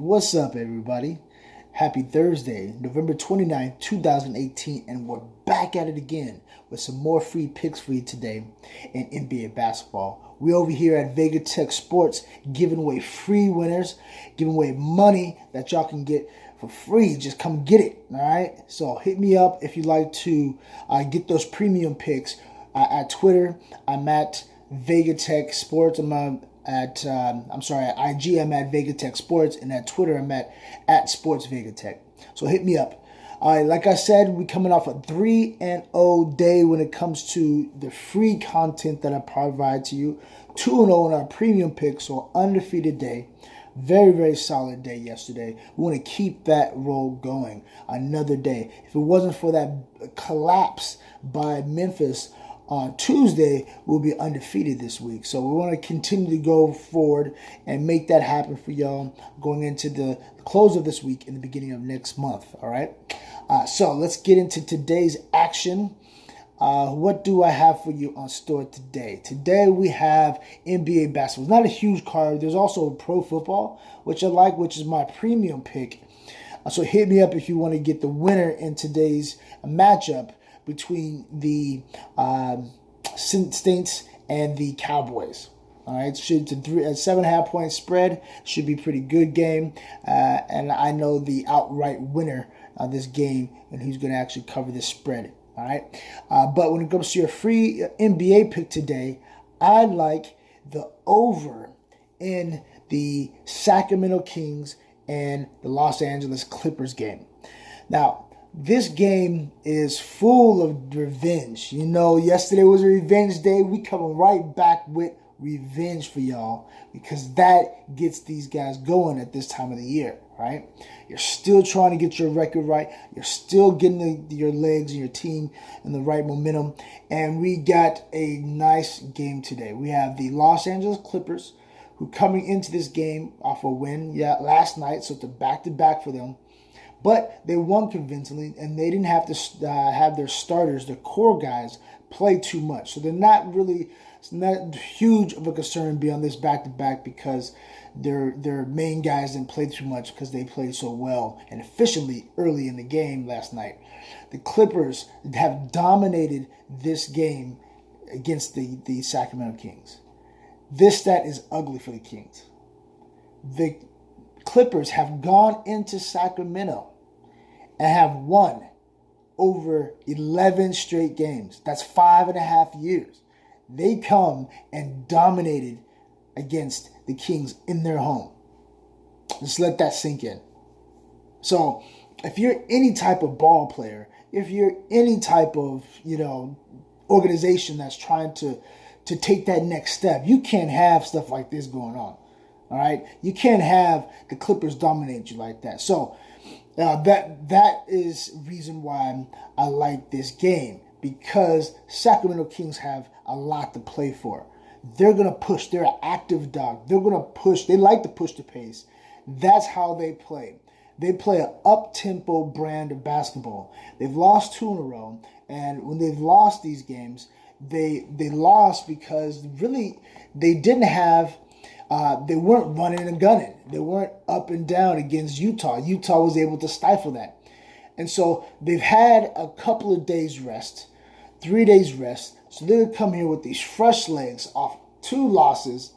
What's up, everybody? Happy Thursday, November 29th, 2018, and we're back at it again with some more free picks for you today in NBA basketball. We over here at Vega Tech Sports giving away free winners, giving away money that y'all can get for free. Just come get it, all right? So hit me up if you'd like to get those premium picks at Twitter. I'm at Vega Tech Sports. At IG I'm at Vega Tech Sports, and at Twitter I'm at Sports Vega Tech. So hit me up. All right, like I said, we coming off a 3-0 day when it comes to the free content that I provide to you. 2-0 in our premium picks, so undefeated day. Very, very solid day yesterday. We want to keep that roll going another day. If it wasn't for that collapse by Memphis on Tuesday, we'll be undefeated this week. So we want to continue to go forward and make that happen for y'all going into the close of this week and the beginning of next month. All right. So let's get into today's action. What do I have for you on store today? Today we have NBA basketball. It's not a huge card. There's also pro football, which I like, which is my premium pick. So hit me up if you want to get the winner in today's matchup between the Saints and the Cowboys. All right, it's a 7.5 point spread. Should be a pretty good game, and I know the outright winner of this game and who's going to actually cover this spread. All right, but when it comes to your free NBA pick today, I like the over in the Sacramento Kings and the Los Angeles Clippers game. Now, this game is full of revenge. You know, yesterday was a revenge day. We coming right back with revenge for y'all because that gets these guys going at this time of the year, right? You're still trying to get your record right. You're still getting your legs and your team in the right momentum. And we got a nice game today. We have the Los Angeles Clippers who coming into this game off a win last night. So it's a back-to-back for them. But they won convincingly, and they didn't have to have their starters, their core guys, play too much. So they're not really, it's not huge of a concern beyond this back-to-back because their main guys didn't play too much because they played so well and efficiently early in the game last night. The Clippers have dominated this game against the Sacramento Kings. This stat is ugly for the Kings. The Clippers have gone into Sacramento and have won over 11 straight games. That's 5.5 years. They come and dominated against the Kings in their home. Just let that sink in. So if you're any type of ball player, if you're any type of, organization that's trying to take that next step, you can't have stuff like this going on. All right, you can't have the Clippers dominate you like that. So that is reason why I like this game, because Sacramento Kings have a lot to play for. They're gonna push. They're an active dog. They're gonna push. They like to push the pace. That's how they play. They play an up-tempo brand of basketball. They've lost 2 in a row, and when they've lost these games, they lost because really they didn't have. They weren't running and gunning. They weren't up and down against Utah. Utah was able to stifle that. And so they've had a couple of days rest, 3 days rest. So they're going to come here with these fresh legs off 2 losses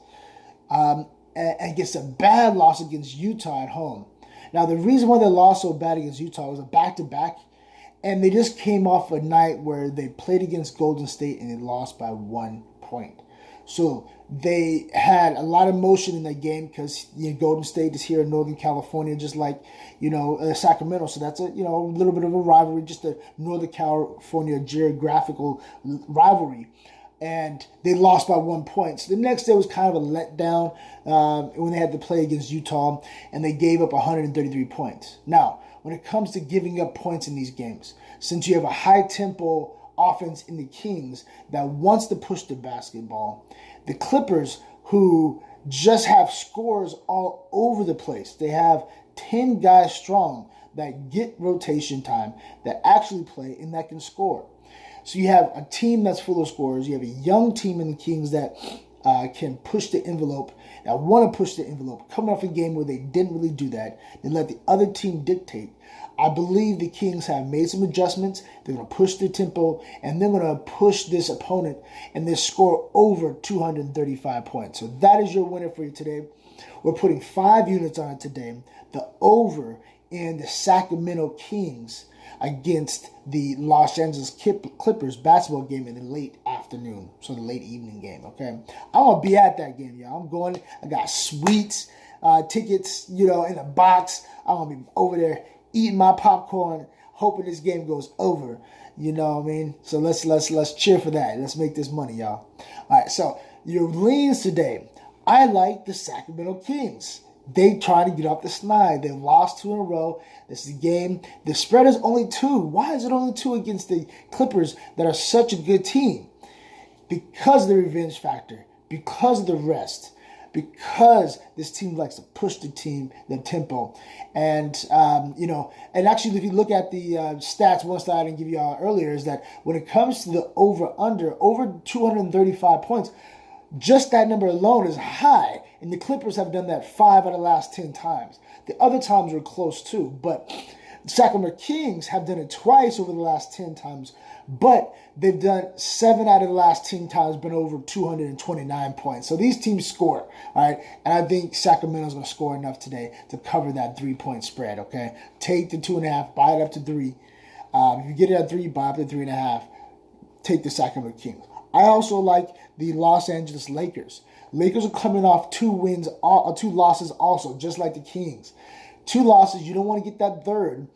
and against a bad loss against Utah at home. Now, the reason why they lost so bad against Utah was a back-to-back. And they just came off a night where they played against Golden State and they lost by 1 point. So they had a lot of motion in that game because Golden State is here in Northern California, just like Sacramento. So that's a little bit of a rivalry, just a Northern California geographical rivalry. And they lost by 1 point. So the next day was kind of a letdown when they had to play against Utah, and they gave up 133 points. Now, when it comes to giving up points in these games, since you have a high-tempo offense in the Kings that wants to push the basketball, the Clippers, who just have scores all over the place, they have 10 guys strong that get rotation time, that actually play, and that can score. So you have a team that's full of scorers. You have a young team in the Kings that can push the envelope. I want to push the envelope. Coming off a game where they didn't really do that, they let the other team dictate. I believe the Kings have made some adjustments. They're going to push the tempo, and they're going to push this opponent and they score over 235 points. So that is your winner for you today. We're putting 5 units on it today. The over in the Sacramento Kings against the Los Angeles Clippers basketball game in the late afternoon. So the late evening game, okay? I'm going to be at that game, y'all. I'm going. I got sweets, tickets, in the box. I'm going to be over there eating my popcorn, hoping this game goes over. You know what I mean? So let's cheer for that. Let's make this money, y'all. All right, so your leans today. I like the Sacramento Kings. They try to get off the snide. They've lost 2 in a row. This is a game. The spread is only 2. Why is it only 2 against the Clippers that are such a good team? Because of the revenge factor. Because of the rest. Because this team likes to push the tempo. And, and actually if you look at the stats, one stat I didn't give you all earlier is that when it comes to the over 235 points, just that number alone is high. And the Clippers have done that 5 out of the last 10 times. The other times were close too. But the Sacramento Kings have done it twice over the last 10 times. But they've done 7 out of the last 10 times, been over 229 points. So these teams score, all right? And I think Sacramento's going to score enough today to cover that 3-point spread, okay? Take the 2.5, buy it up to 3. If you get it at 3, buy up to 3.5. Take the Sacramento Kings. I also like the Los Angeles Lakers. Lakers are coming off 2 losses also, just like the Kings. 2 losses, you don't want to get that third.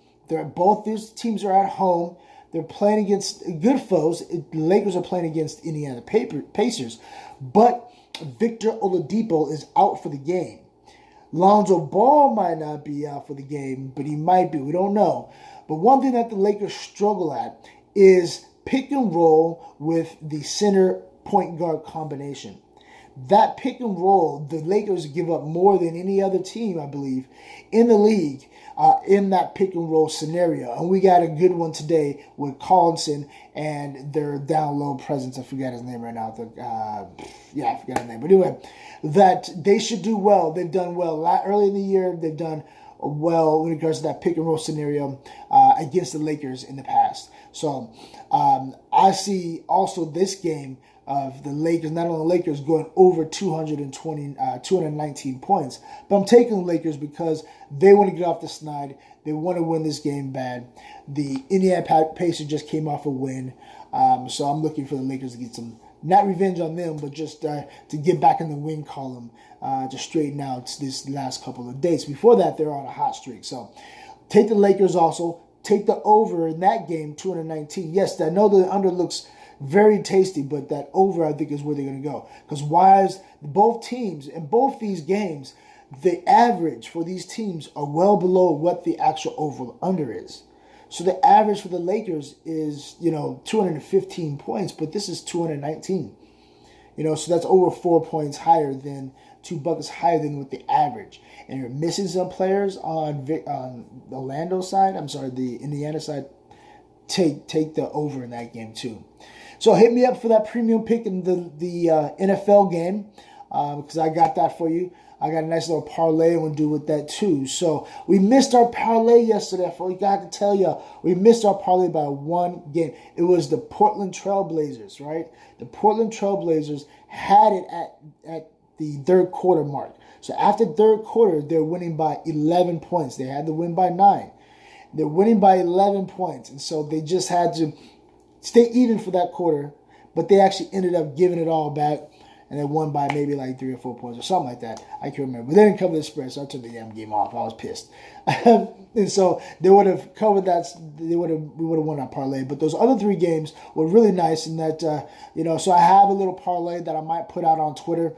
Both these teams are at home. They're playing against good foes. The Lakers are playing against Indiana Pacers. But Victor Oladipo is out for the game. Lonzo Ball might not be out for the game, but he might be. We don't know. But one thing that the Lakers struggle at is pick and roll with the center point guard combination. That pick and roll, the Lakers give up more than any other team, I believe, in the league in that pick and roll scenario. And we got a good one today with Collinson and their down low presence. I forgot his name right now. I forgot his name. But anyway, that they should do well. They've done well. Early in the year, they've done well in regards to that pick and roll scenario against the Lakers in the past. So I see also this game of the Lakers, not only the Lakers going over 219 points, but I'm taking the Lakers because they want to get off the snide. They want to win this game bad. The Indiana Pacers just came off a win, so I'm looking for the Lakers to get some, not revenge on them, but just to get back in the win column, to straighten out this last couple of days. Before that, they're on a hot streak. So take the Lakers also. Take the over in that game, 219. Yes, I know the under looks very tasty, but that over, I think, is where they're going to go. Because both teams, in both these games, the average for these teams are well below what the actual over-under is. So the average for the Lakers is, 215 points, but this is 219. So that's over 4 points higher than, 2 buckets higher than what the average. And you're missing some players on the Orlando side. I'm sorry, the Indiana side. Take the over in that game too. So hit me up for that premium pick in the NFL game because I got that for you. I got a nice little parlay I'm going to do with that too. So we missed our parlay yesterday. I forgot to tell you, we missed our parlay by 1 game. It was the Portland Trailblazers, right? The Portland Trailblazers had it at the 3rd quarter mark. So after 3rd quarter, they're winning by 11 points. They had to win by 9. They're winning by 11 points. And so they just had to stay even for that quarter. But they actually ended up giving it all back. And they won by maybe like 3 or 4 points or something like that. I can't remember. But they didn't cover the spread, so I took the damn game off. I was pissed. And so they would have covered that. We would have won our parlay. But those other 3 games were really nice in that, so I have a little parlay that I might put out on Twitter.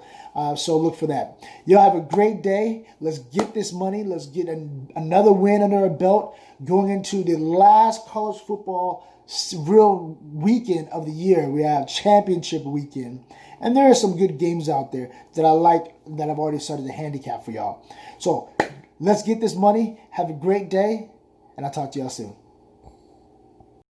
So look for that. Y'all have a great day. Let's get this money. Let's get another win under our belt going into the last college football real weekend of the year. We have championship weekend. And there are some good games out there that I like that I've already started to handicap for y'all. So let's get this money. Have a great day. And I'll talk to y'all soon.